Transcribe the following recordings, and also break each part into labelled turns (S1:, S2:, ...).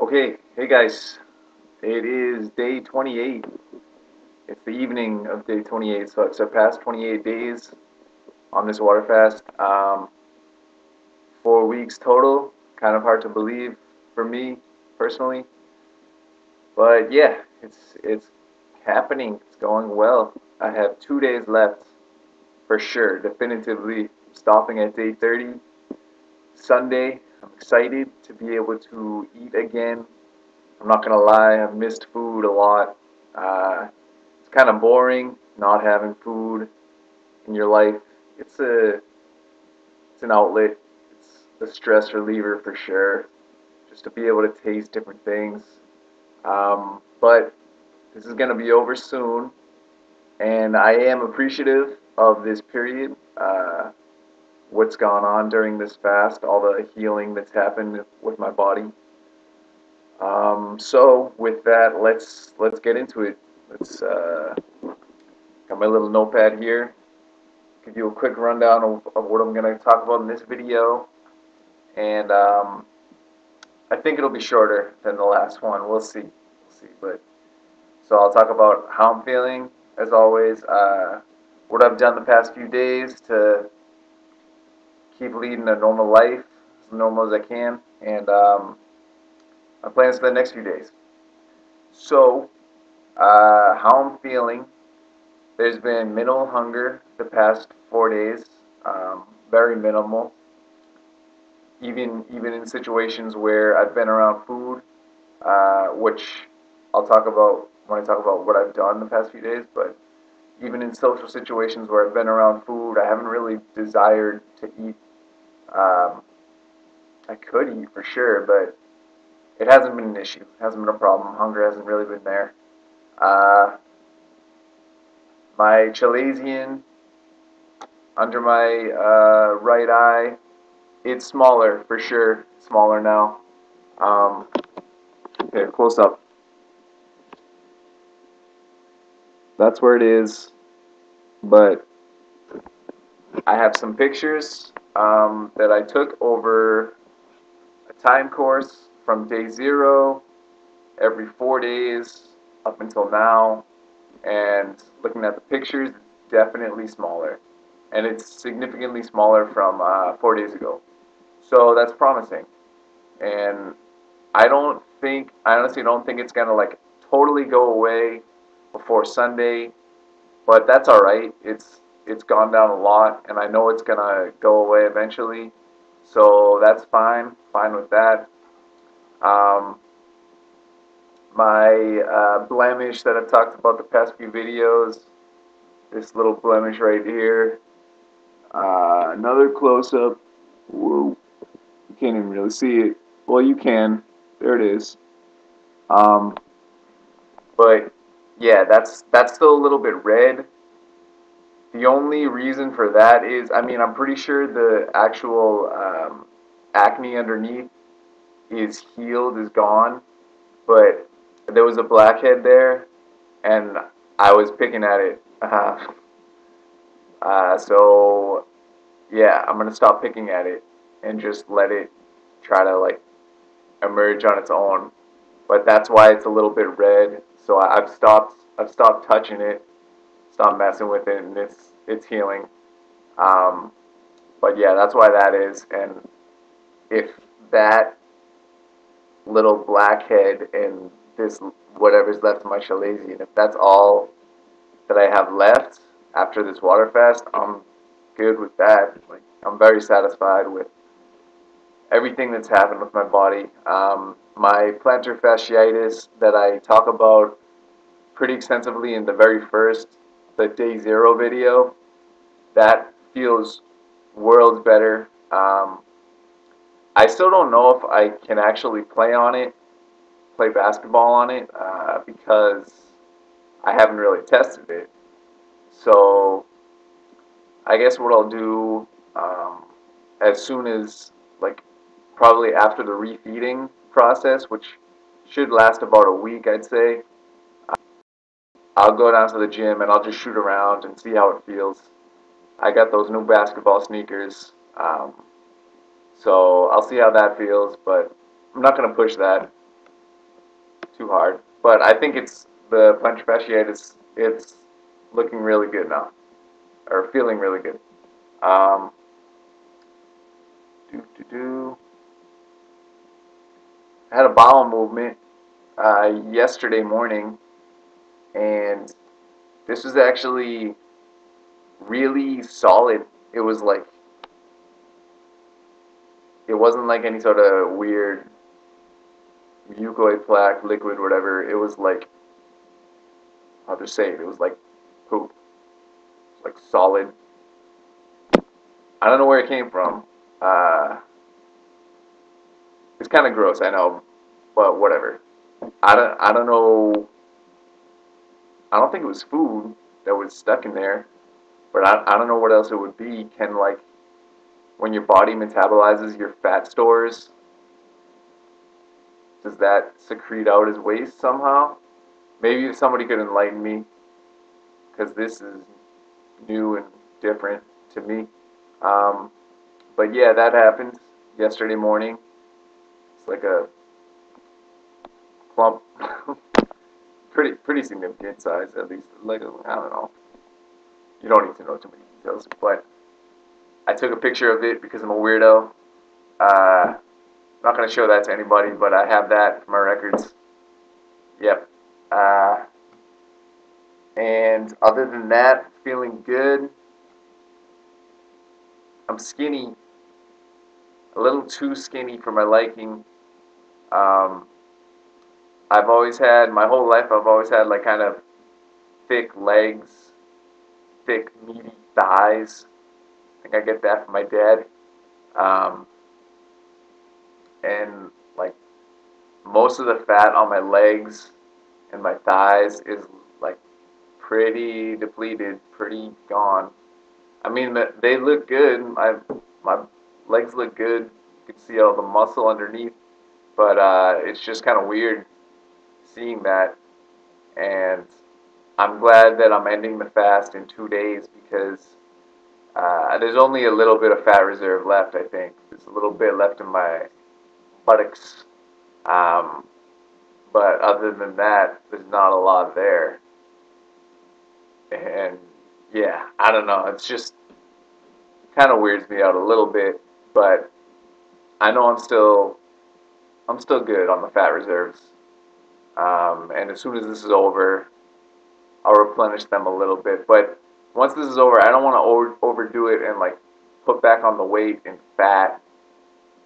S1: Okay, hey guys, it is day 28. It's the evening of day 28, so I've surpassed 28 days on this water fast. 4 weeks total. Kind of hard to believe for me personally, but yeah, it's happening. It's going well. I have 2 days left for sure, definitively. Stopping at day 30 Sunday. I'm excited to be able to eat again. I'm not gonna lie, I've missed food a lot. It's kind of boring not having food in your life. It's a it's an outlet. It's a stress reliever for sure. Just to be able to taste different things. But this is gonna be over soon, and I am appreciative of this period. What's gone on during this fast, all the healing that's happened with my body. So with that, let's get into it. Let's got my little notepad here. Give you a quick rundown of what I'm going to talk about in this video, and I think it'll be shorter than the last one. We'll see. We'll see. But so I'll talk about how I'm feeling, as always. What I've done the past few days to keep leading a normal life, as normal as I can, and my plans for the next few days. So, how I'm feeling. There's been minimal hunger the past 4 days, very minimal. Even in situations where I've been around food, which I'll talk about when I talk about what I've done the past few days. But even in social situations where I've been around food, I haven't really desired to eat. Um, I could eat for sure, but it hasn't been an issue. It hasn't been a problem. Hunger hasn't really been there. Uh, my chalazion under my right eye, it's smaller for sure. Smaller now. Um, okay, close up. That's where it is. But I have some pictures that I took over a time course from day zero, every 4 days up until now. And looking at the pictures, it's definitely smaller. And it's significantly smaller from 4 days ago. So that's promising. And I honestly don't think it's gonna like totally go away before Sunday, but that's all right. It's gone down a lot, and I know it's gonna go away eventually, so that's fine. Fine with that. Um, my blemish that I've talked about the past few videos, this little blemish right here. Another close up. Whoa, you can't even really see it. Well, you can. There it is. Um, but yeah, that's still a little bit red. The only reason for that is, I mean, I'm pretty sure the actual acne underneath is healed, is gone, but there was a blackhead there, and I was picking at it. So yeah, I'm gonna stop picking at it and just let it try to like emerge on its own. But that's why it's a little bit red. So I've stopped touching it, stopped messing with it, and it's healing. Um, but yeah, that's why that is. And if that little blackhead and this whatever's left of my chalazion, if that's all that I have left after this water fast, I'm good with that. Like I'm very satisfied with everything that's happened with my body. My plantar fasciitis that I talk about pretty extensively in the very first, the day zero video, that feels worlds better. I still don't know if I can actually play on it, play basketball on it, because I haven't really tested it. So I guess what I'll do as soon as, like, probably after the refeeding process, which should last about a week, I'd say, I'll go down to the gym and I'll just shoot around and see how it feels. I got those new basketball sneakers, so I'll see how that feels, but I'm not going to push that. too hard. But I think it's the plantar fasciitis. It's looking really good now, or feeling really good. Um, do do do. I had a bowel movement yesterday morning, and this was actually really solid. It was like it wasn't like any sort of weird mucoid plaque, liquid, whatever. It was like I'll just say it. It was like poop, like solid. I don't know where it came from. Uh, it's kind of gross, I know, but whatever. I don't know. I don't think it was food that was stuck in there, but I don't know what else it would be. Can like when your body metabolizes your fat stores, does that secrete out as waste somehow? Maybe if somebody could enlighten me, because this is new and different to me. Um, but yeah, that happened yesterday morning. It's like a plump, pretty significant size at least. Like I don't know. You don't need to know too many details, but I took a picture of it because I'm a weirdo. I'm not gonna show that to anybody, but I have that for my records. Yep. And other than that, feeling good. I'm skinny, a little too skinny for my liking. Um, I've always had my whole life. I've always had like kind of thick legs, thick meaty thighs. I think I get that from my dad. Um, and like most of the fat on my legs and my thighs is like pretty depleted, pretty gone. I mean, they look good. My legs look good. You can see all the muscle underneath, but it's just kind of weird seeing that. And I'm glad that I'm ending the fast in 2 days because there's only a little bit of fat reserve left. I think there's a little bit left in my buttocks, um, but other than that, there's not a lot there. And yeah, I don't know. It's just kind of weirds me out a little bit, but I know I'm still good on the fat reserves. And as soon as this is over, I'll replenish them a little bit. But once this is over, I don't want to overdo it and like put back on the weight and fat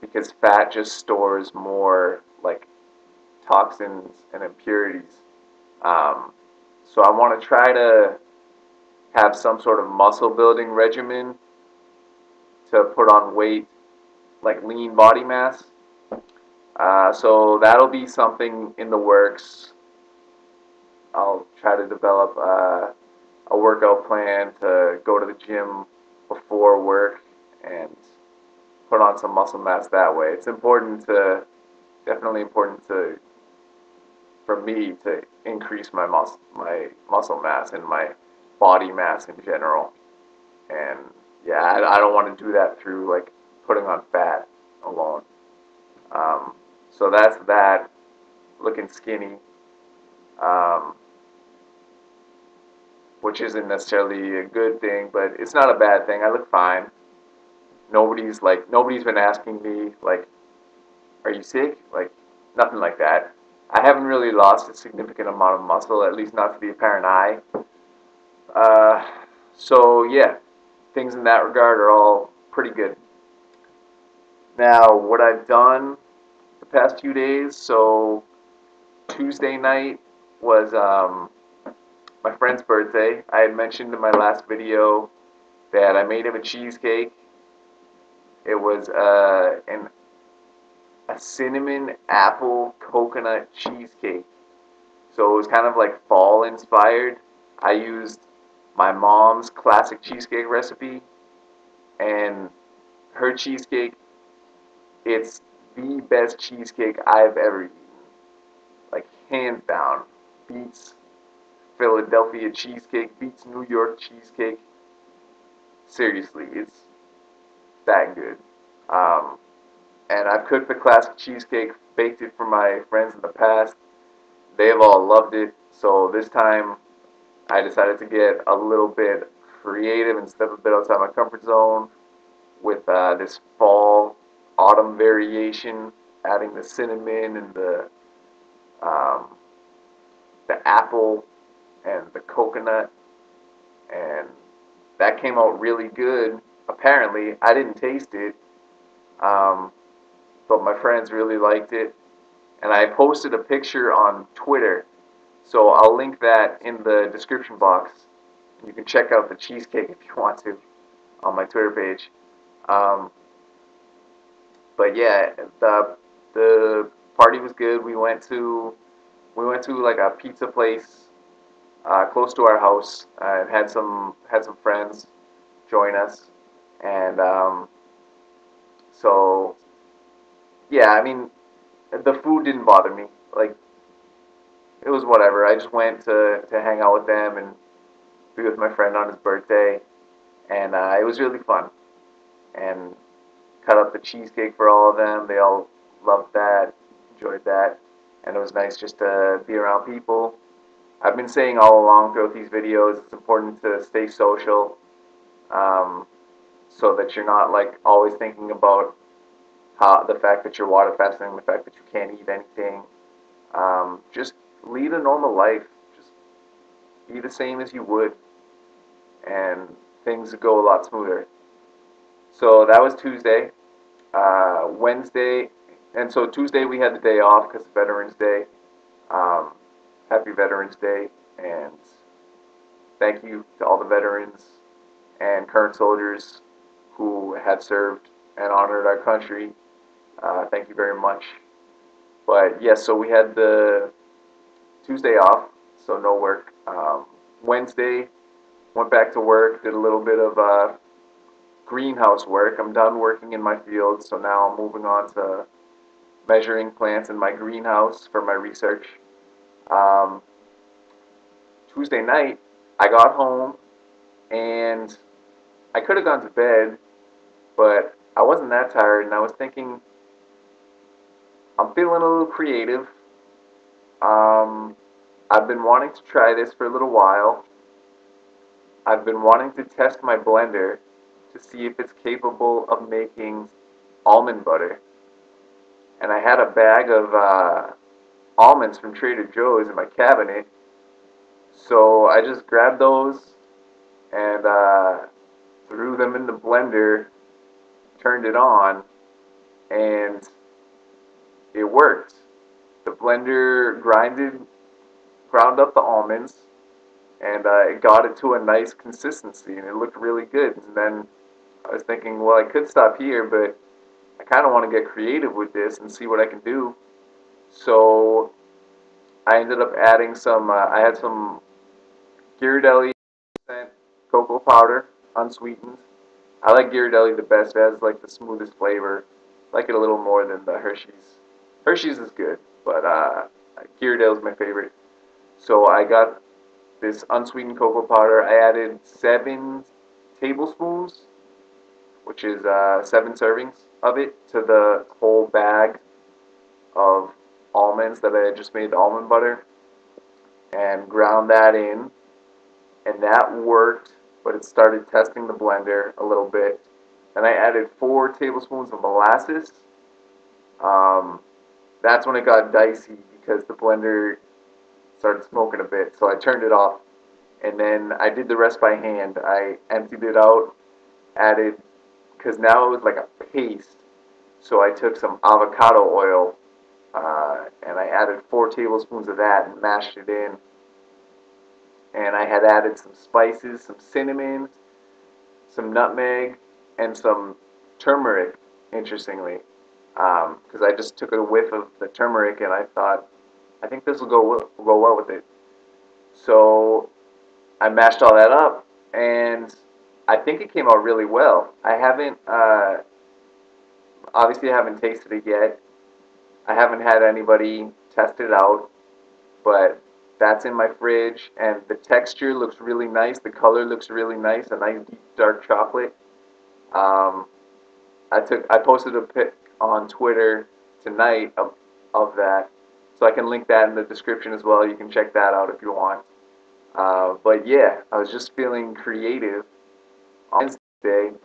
S1: because fat just stores more like toxins and impurities. Um, so I want to try to have some sort of muscle building regimen to put on weight, like lean body mass. So that'll be something in the works. I'll try to develop a workout plan to go to the gym before work and put on some muscle mass that way. It's important to definitely important to for me to increase my muscle mass and my body mass in general. And yeah, I don't want to do that through like putting on fat alone. Um, so that's that. Looking skinny, um, which isn't necessarily a good thing, but it's not a bad thing. I look fine. Nobody's been asking me like, "Are you sick?" Like nothing like that. I haven't really lost a significant amount of muscle, at least not to the apparent eye. Uh, so yeah, things in that regard are all pretty good. Now, what I've done the past few days, so Tuesday night was my friend's birthday. I had mentioned in my last video that I made him a cheesecake. It was a cinnamon apple coconut cheesecake. So it was kind of like fall inspired. I used my mom's classic cheesecake recipe and her cheesecake. It's the best cheesecake I've ever eaten. Like hands down. Beats Philadelphia cheesecake, beats New York cheesecake. Seriously, it's that good. Um, and I've cooked the classic cheesecake, baked it for my friends in the past. they've all loved it. So this time I decided to get a little bit creative and step a bit outside my comfort zone with this fall autumn variation, adding the cinnamon and um, the apple and the coconut, and that came out really good. Apparently, I didn't taste it, um, but my friends really liked it, and I posted a picture on Twitter, so I'll link that in the description box. You can check out the cheesecake if you want to on my Twitter page. Um, but yeah, the party was good. We went to like a pizza place close to our house. Had some friends join us, and so yeah, I mean the food didn't bother me. Like it was whatever. I just went to hang out with them and be with my friend on his birthday, and it was really fun. And cut up the cheesecake for all of them. They all loved that, enjoyed that, and it was nice just to be around people. I've been saying all along throughout these videos, it's important to stay social, um, so that you're not like always thinking about the fact that you're water fasting, the fact that you can't eat anything. Just lead a normal life. Just be the same as you would, and things would go a lot smoother. So that was Tuesday. Wednesday, and so Tuesday we had the day off because of Veterans Day. Um, Happy Veterans Day, and thank you to all the veterans and current soldiers who have served and honored our country. Thank you very much. But yes, so we had the Tuesday off, so no work. Wednesday, went back to work, did a little bit of greenhouse work. I'm done working in my field, so now I'm moving on to measuring plants in my greenhouse for my research. Um, Tuesday night, I got home and I could have gone to bed, but I wasn't that tired, and I was thinking I'm feeling a little creative. Um, I've been wanting to try this for a little while. I've been wanting to test my blender to see if it's capable of making almond butter. And I had a bag of almonds from Trader Joe's in my cabinet, so I just grabbed those and threw them in the blender, turned it on, and it worked. The blender ground up the almonds, and it got it to a nice consistency, and it looked really good. And then I was thinking, well, I could stop here, but I kind of want to get creative with this and see what I can do. So I ended up adding some. I had some Ghirardelli cocoa powder, unsweetened. I like Ghirardelli the best. It has like the smoothest flavor. I like it a little more than the Hershey's. Hershey's is good, but Ghirardelli is my favorite. So I got this unsweetened cocoa powder. I added 7 tablespoons, which is 7 servings of it, to the whole bag of almonds that I had just made the almond butter, and ground that in, and that worked. But it started testing the blender a little bit, and I added 4 tablespoons of molasses. Um, that's when it got dicey because the blender started smoking a bit, so I turned it off. And then I did the rest by hand. I emptied it out, added, because now it was like a paste. So I took some avocado oil, and I added 4 tablespoons of that and mashed it in. And I had added some spices, some cinnamon, some nutmeg, and some turmeric, interestingly. Because I just took a whiff of the turmeric and I thought, I think this will go well with it. So I mashed all that up, and I think it came out really well. Obviously, I haven't tasted it yet. I haven't had anybody test it out, but that's in my fridge, and the texture looks really nice. The color looks really nice, a nice deep dark chocolate. Um, I posted a pic on Twitter tonight of that, So I can link that in the description as well. You can check that out if you want. But yeah, I was just feeling creative on Wednesday,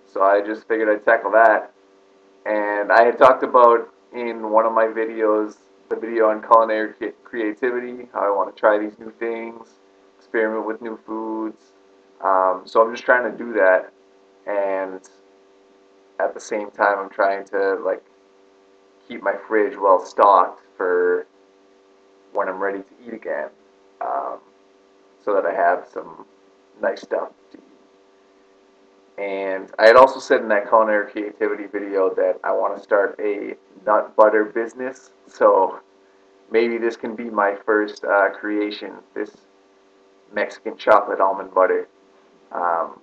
S1: so I just figured I'd tackle that. And I had talked about in one of my videos, the video on culinary creativity, how I want to try these new things, experiment with new foods. So I'm just trying to do that, and at the same time, I'm trying to like keep my fridge well stocked for when I'm ready to eat again, um, so that I have some nice stuff to eat. And I had also said in that culinary creativity video that I want to start a nut butter business. So maybe this can be my first creation, this Mexican chocolate almond butter. Um,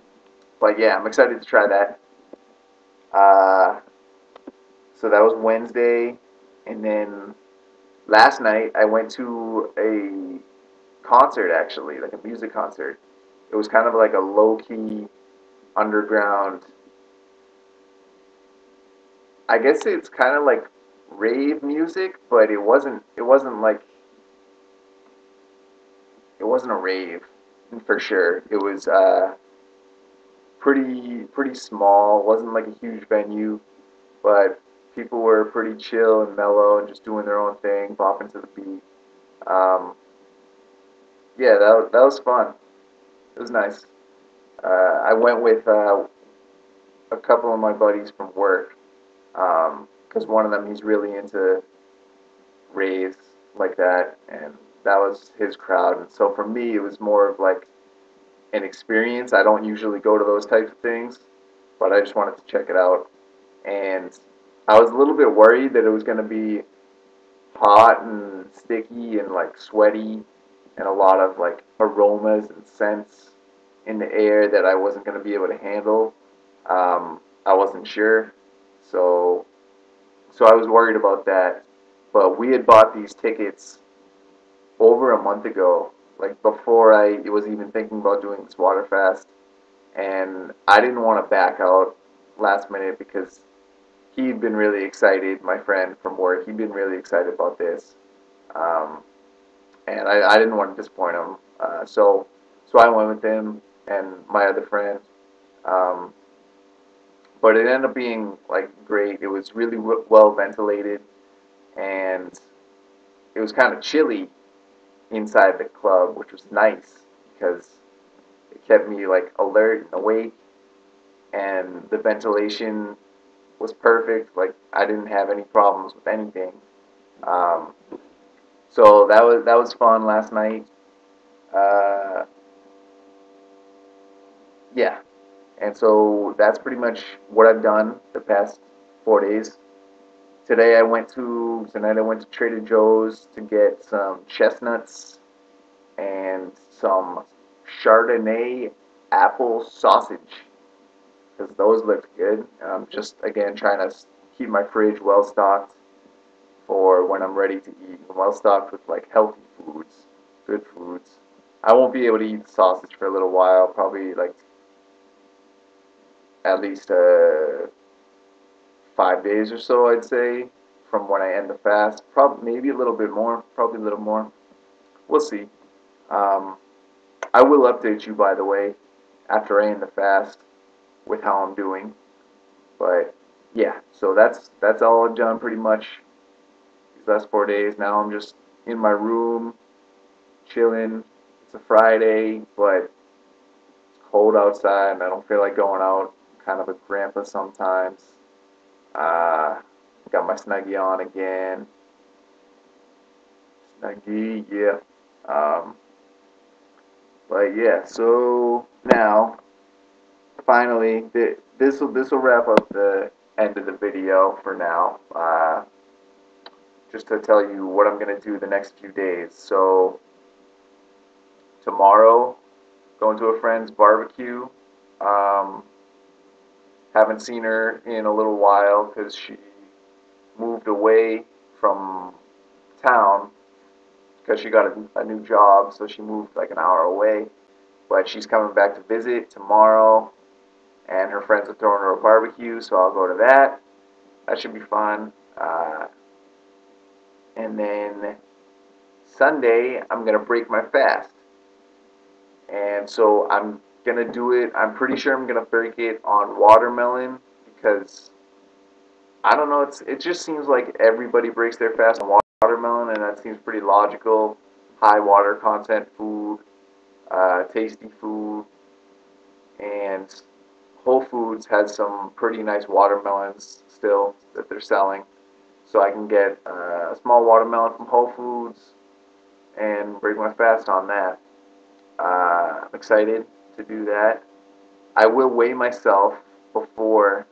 S1: but yeah, I'm excited to try that. Uh, so that was Wednesday. And then last night I went to a concert, actually, like a music concert. It was kind of like a low key underground. I guess it's kind of like rave music, but it wasn't. It wasn't like it wasn't a rave for sure. It was pretty small. It wasn't like a huge venue, but people were pretty chill and mellow and just doing their own thing, bopping to the beat. Um, yeah, that was fun. It was nice. I went with a couple of my buddies from work because one of them he's really into raves like that, and that was his crowd. And so for me, it was more of like an experience. I don't usually go to those types of things, but I just wanted to check it out. And I was a little bit worried that it was going to be hot and sticky and like sweaty and a lot of like aromas and scents in the air that I wasn't going to be able to handle. I wasn't sure, so I was worried about that. But we had bought these tickets over a month ago, like before I was even thinking about doing this water fast, and I didn't want to back out last minute because he'd been really excited. My friend from work, he'd been really excited about this, um, and I didn't want to disappoint him. So I went with him and my other friend. Um, but it ended up being like great. It was really well ventilated, and it was kind of chilly inside the club, which was nice because it kept me like alert and awake, and the ventilation was perfect. Like I didn't have any problems with anything. Um, so that was fun last night. Uh, yeah, and so that's pretty much what I've done the past 4 days. Tonight I went to Trader Joe's to get some chestnuts and some Chardonnay apple sausage because those looked good. And I'm just again trying to keep my fridge well stocked for when I'm ready to eat. Well stocked with like healthy foods, good foods. I won't be able to eat sausage for a little while, probably like at least 5 days or so, I'd say, from when I end the fast. Probably maybe a little bit more, probably a little more. We'll see. Um, I will update you, by the way, after I end the fast with how I'm doing. But yeah, so that's all I've done pretty much these last 4 days. Now I'm just in my room, chilling. It's a Friday, but it's cold outside, and I don't feel like going out. I'm kind of a grandpa sometimes. Uh, got my Snuggie on again. Snuggie, yeah. Um, but yeah, so now finally, this will wrap up the end of the video for now. Just to tell you what I'm gonna do the next few days. So tomorrow, going to a friend's barbecue. Um, haven't seen her in a little while because she moved away from town because she got a new job, so she moved like an hour away. But she's coming back to visit tomorrow, and her friends are throwing her a barbecue, so I'll go to that. That should be fun. And and then Sunday I'm gonna break my fast. And so I'm gonna do it. I'm pretty sure I'm gonna break it on watermelon because I don't know. It just seems like everybody breaks their fast on watermelon, and that seems pretty logical. High water content food, tasty food, and Whole Foods has some pretty nice watermelons still that they're selling. So I can get a small watermelon from Whole Foods and break my fast on that. I'm excited to do that. I will weigh myself before,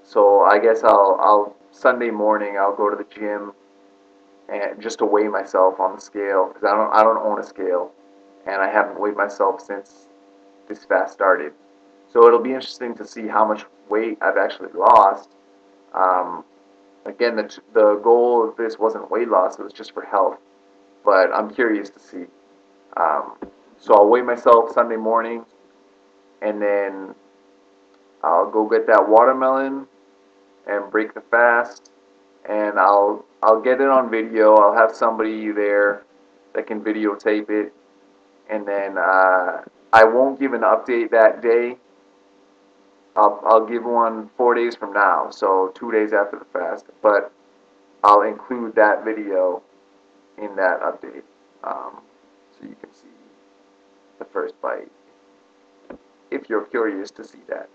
S1: so I guess I'll Sunday morning I'll go to the gym and just to weigh myself on the scale because I don't own a scale and I haven't weighed myself since this fast started. So it'll be interesting to see how much weight I've actually lost. Um, Again, the goal of this wasn't weight loss; it was just for health. But I'm curious to see. Um, so I'll weigh myself Sunday morning, and then I'll go get that watermelon and break the fast, and I'll get it on video. I'll have somebody there that can videotape it, and then I won't give an update that day. I'll give one 4 days from now, so 2 days after the fast. But I'll include that video in that update, so you can see the first bite if you're curious to see that.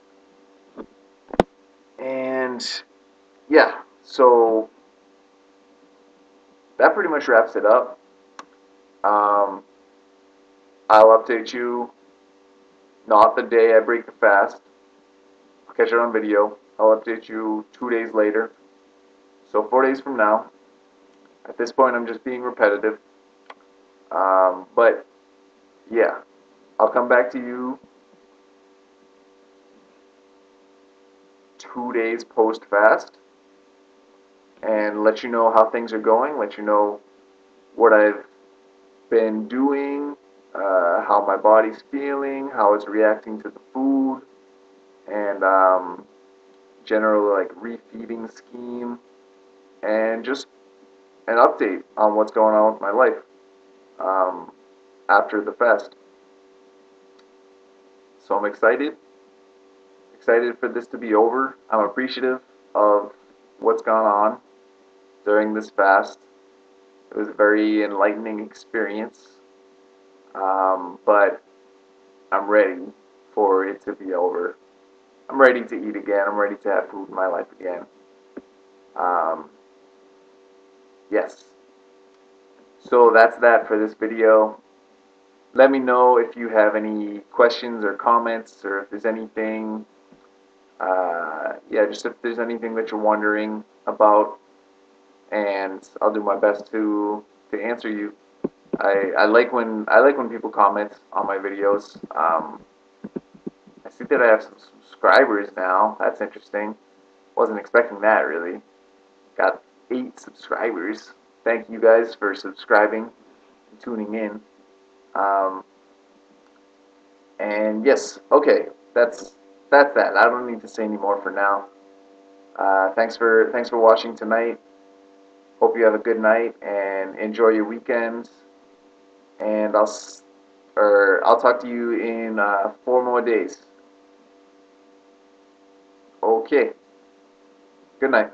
S1: And yeah, so that pretty much wraps it up. Um, I'll update you not the day I break the fast. I'll catch it on video. I'll update you 2 days later. So 4 days from now. At this point, I'm just being repetitive. But yeah, I'll come back to you 2 days post fast and let you know how things are going. Let you know what I've been doing, how my body's feeling, how it's reacting to the food, and general like refeeding scheme, and just an update on what's going on with my life um, after the fest. So I'm excited for this to be over. I'm appreciative of what's gone on during this fast. It was a very enlightening experience, but I'm ready for it to be over. I'm ready to eat again. I'm ready to have food in my life again. Um, yes. So that's that for this video. Let me know if you have any questions or comments, or if there's anything, yeah, just if there's anything that you're wondering about, and I'll do my best to answer you. I like when people comment on my videos. I see that I have some subscribers now. That's interesting. Wasn't expecting that really. Got 8 subscribers. Thank you guys for subscribing and tuning in. Um, and yes, okay, that's that. I don't need to say any more for now. Thanks for watching tonight. Hope you have a good night and enjoy your weekend. And I'll talk to you in 4 more days. Okay. Good night.